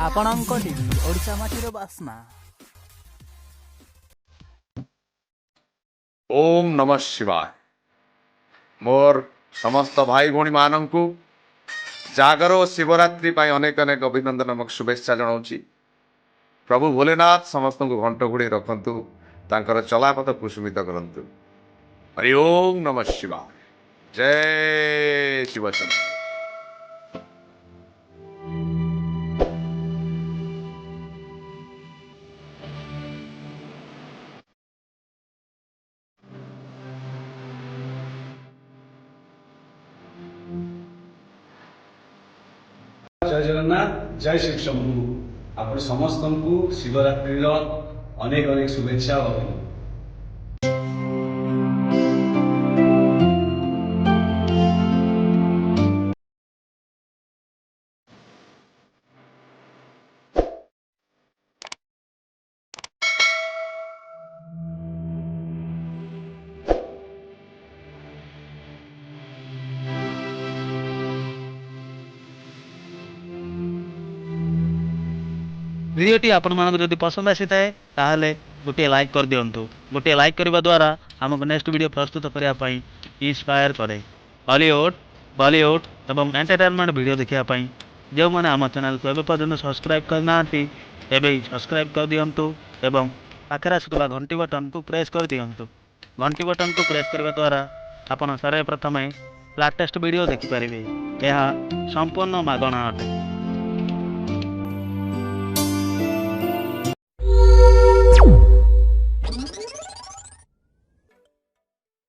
ଆପଣଙ୍କ ଟିଭି ଓଡ଼ିଶା ମାଟିର ବାସ୍ନା। ओम नमः शिवाय। मोर समस्त भाई भौणी मानंकु जागर और शिवरात्रि पाई अनेक अनेक अभिनंदन शुभेच्छा जनाऊँगी। प्रभु भोलेनाथ समस्त को घंट घोड़ी रखंतु, तांकर चलापथ कुसुमित करंतु। हरि ओम नमः शिवाय। जय शिवचंद्र। जय जगन्नाथ, जय शिव शंभु। आप समस्त को शिवरात्रि अनेक अनेक शुभेच्छा। भिडियोटी आपको जदि पसंद आसी थाए ताहले गोटे लाइक कर दिंतु। गोटे लाइक करने द्वारा आमको नेक्स्ट वीडियो प्रस्तुत करने इंस्पायर करे। हॉलीवुड बॉलीवुड एवं एंटरटेनमेंट वीडियो देखापी जो मैंने आम चैनल को एवं पर्यटन सब्सक्राइब करना एवं सब्सक्राइब कर दिंतु एवं पाखे आसुवा घंटी बटन को प्रेस कर दिंतु। घंटी बटन को प्रेस करने द्वारा आपड़ सर्वप्रथमें लाटेस्ट वीडियो देखिपारे। यह संपूर्ण मागणा अटे।